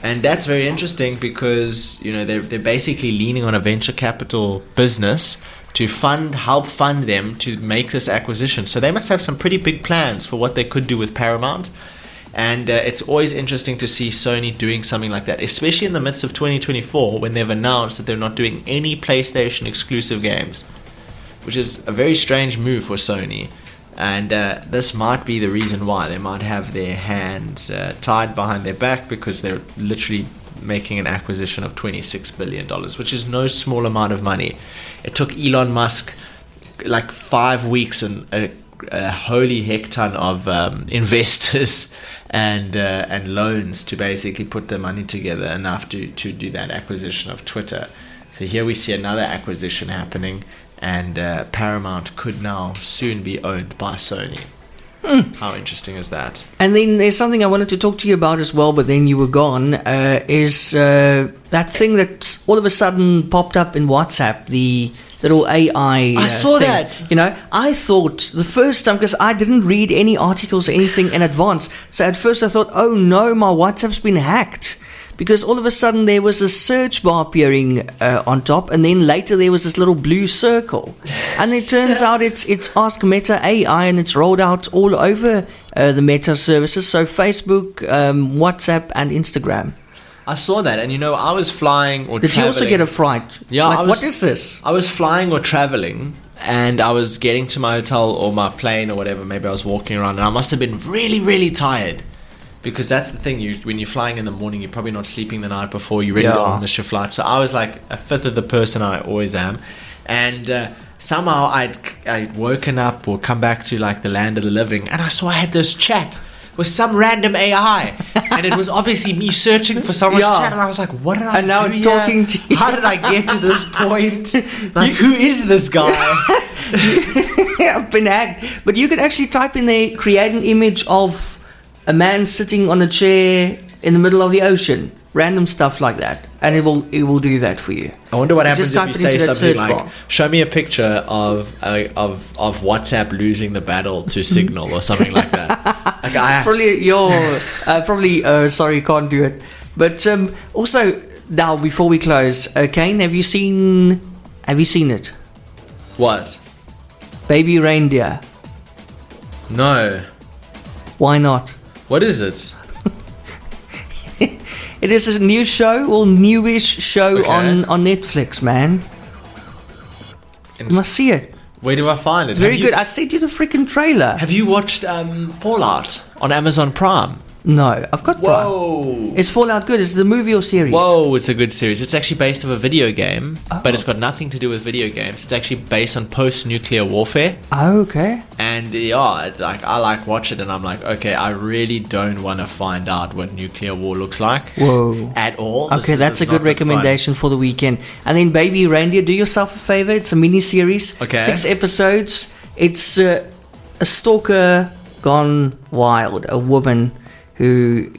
B: and that's very interesting because they're basically leaning on a venture capital business to help fund them to make this acquisition. So they must have some pretty big plans for what they could do with Paramount. And it's always interesting to see Sony doing something like that, especially in the midst of 2024 when they've announced that they're not doing any PlayStation exclusive games, which is a very strange move for Sony. And this might be the reason why they might have their hands tied behind their back, because they're literally making an acquisition of $26 billion, which is no small amount of money. It took Elon Musk like 5 weeks and a holy heck ton of investors and loans to basically put the money together enough to do that acquisition of Twitter. So here we see another acquisition happening, and Paramount could now soon be owned by Sony. How interesting is that?
A: And then there's something I wanted to talk to you about as well, but then you were gone, is that thing that all of a sudden popped up in WhatsApp, the little AI
B: I saw
A: thing.
B: that.
A: I thought the first time, because I didn't read any articles or anything in advance, so at first I thought, oh no, my WhatsApp's been hacked. Because all of a sudden there was a search bar appearing on top, and then later there was this little blue circle, and it turns out it's Ask Meta AI, and it's rolled out all over the Meta services, so Facebook, WhatsApp, and Instagram.
B: I saw that, and I was flying or
A: Did
B: traveling.
A: you also get a fright?
B: Yeah,
A: what is this?
B: I was flying or traveling, and I was getting to my hotel or my plane or whatever. Maybe I was walking around, and I must have been really, really tired. Because that's the thing, when you're flying in the morning, you're probably not sleeping the night before, you really don't want to miss your flight. So I was like a fifth of the person I always am. And somehow I'd woken up or come back to like the land of the living, and I saw I had this chat with some random AI. And it was obviously me searching for someone's chat, and I was like, what did I do?
A: And now it's talking to you.
B: How did I get to this point? Like, who is this guy?
A: I've been hacked. But you can actually type in there, create an image of a man sitting on a chair in the middle of the ocean, random stuff like that, and it will do that for you.
B: I wonder what happens
A: just
B: if you say something like, show me a picture of WhatsApp losing the battle to Signal or something like that.
A: Sorry, can't do it. But also, now before we close, Kaine, have you seen it?
B: What?
A: Baby Reindeer.
B: No.
A: Why not?
B: What is it?
A: It is a new show, or newish show on Netflix, man. You must see it.
B: Where do I find it?
A: It's very good. I sent you the freaking trailer.
B: Have you watched Fallout on Amazon Prime?
A: No, I've got Prime.
B: Whoa.
A: Is Fallout good? Is it the movie or series?
B: Whoa, it's a good series. It's actually based on a video game, but it's got nothing to do with video games. It's actually based on post-nuclear warfare.
A: Oh, okay.
B: And I like watch it, and I'm like, okay, I really don't want to find out what nuclear war looks like.
A: Whoa.
B: At all.
A: Okay, that's a good recommendation for the weekend. And then Baby Reindeer, do yourself a favor. It's a mini-series.
B: Okay.
A: 6 episodes. It's a stalker gone wild. A woman who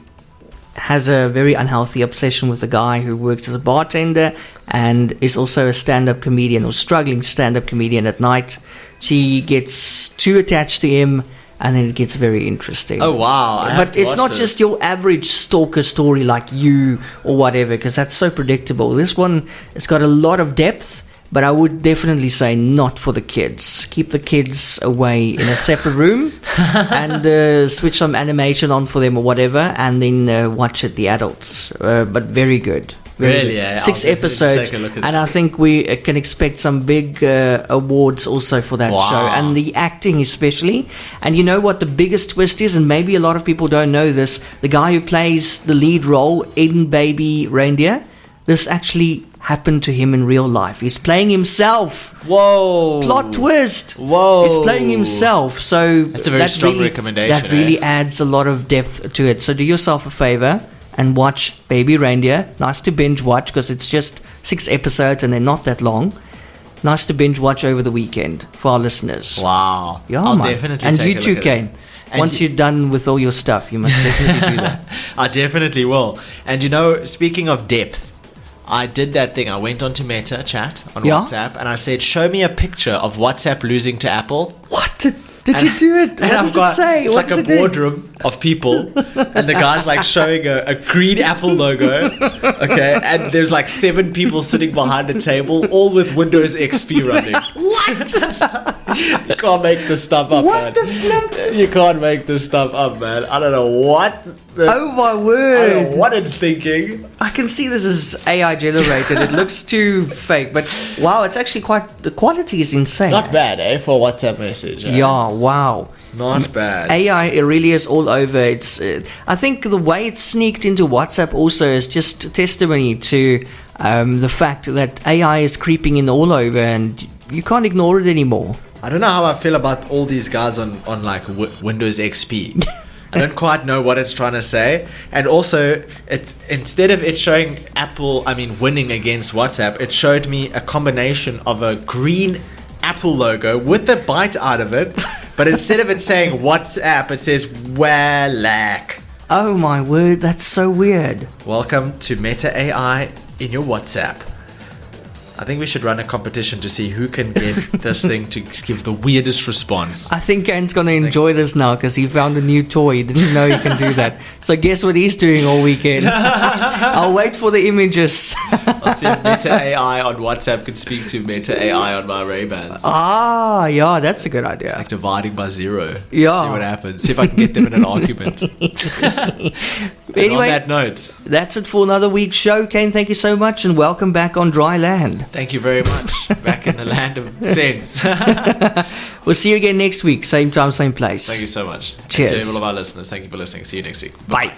A: has a very unhealthy obsession with a guy who works as a bartender and is also a stand-up comedian, or struggling stand-up comedian at night. She gets too attached to him, and then it gets very interesting.
B: Oh, wow.
A: But it's not just your average stalker story like You or whatever, because that's so predictable. This one, it's got a lot of depth, but I would definitely say not for the kids. Keep the kids away in a separate room and switch some animation on for them or whatever, and then watch it, the adults. But very good.
B: Really? Yeah.
A: 6 episodes, and I think we can expect some big awards also for that show, and the acting especially. And you know what the biggest twist is, and maybe a lot of people don't know this, the guy who plays the lead role in Baby Reindeer, this actually happened to him in real life. He's playing himself.
B: Whoa.
A: Plot twist.
B: Whoa.
A: He's playing himself. So
B: that's a very strong recommendation.
A: That really adds a lot of depth to it. So do yourself a favor and watch Baby Reindeer. Nice to binge watch, because it's just 6 episodes and they're not that long. Nice to binge watch over the weekend for our listeners.
B: Wow.
A: Yeah,
B: I'll
A: man.
B: definitely
A: and
B: take
A: you
B: a
A: too,
B: look
A: Kaine. Once you're done with all your stuff, you must definitely do that.
B: I definitely will. And speaking of depth, I did that thing. I went onto Meta chat on
A: Yeah?
B: WhatsApp and I said, show me a picture of WhatsApp losing to Apple.
A: What did you do it? What does it say?
B: It's
A: What
B: like a
A: does it do?
B: boardroom of people, and the guy's like showing a green Apple logo. Okay, and there's like 7 people sitting behind a table, all with Windows XP running.
A: What?
B: You can't make this stuff up,
A: What
B: man.
A: the flip?
B: You can't make this stuff up, man. I don't know what.
A: Oh my
B: I don't
A: word.
B: know what it's thinking.
A: I can see this is AI generated. It looks too fake, but wow, it's actually the quality is insane.
B: Not bad, eh, for a WhatsApp message. Eh?
A: Yeah, wow.
B: Not bad.
A: AI, it really is all over. It's. I think the way it's sneaked into WhatsApp also is just testimony to the fact that AI is creeping in all over, and you can't ignore it anymore.
B: I don't know how I feel about all these guys on like Windows XP. I don't quite know what it's trying to say. And also, instead of it showing winning against WhatsApp, it showed me a combination of a green Apple logo with the bite out of it. But instead of it saying WhatsApp, it says Wellak.
A: Oh my word, that's so weird.
B: Welcome to Meta AI in your WhatsApp. I think we should run a competition to see who can get this thing to give the weirdest response.
A: I think Kane's going to enjoy this now because he found a new toy. He didn't know he can do that. So guess what he's doing all weekend? I'll wait for the images.
B: I'll see if Meta AI on WhatsApp could speak to Meta AI on my Ray-Bans.
A: Ah, yeah, that's a good idea.
B: Like dividing by 0.
A: Yeah.
B: See what happens. See if I can get them in an argument.
A: Anyway,
B: on that note,
A: that's it for another week's show. Kane, thank you so much and welcome back on dry land.
B: thank you very much. Back in the land of sense.
A: We'll see you again next week. Same time, same place.
B: Thank you so much.
A: Cheers.
B: And to all of our listeners, thank you for listening. See you next week.
A: Bye.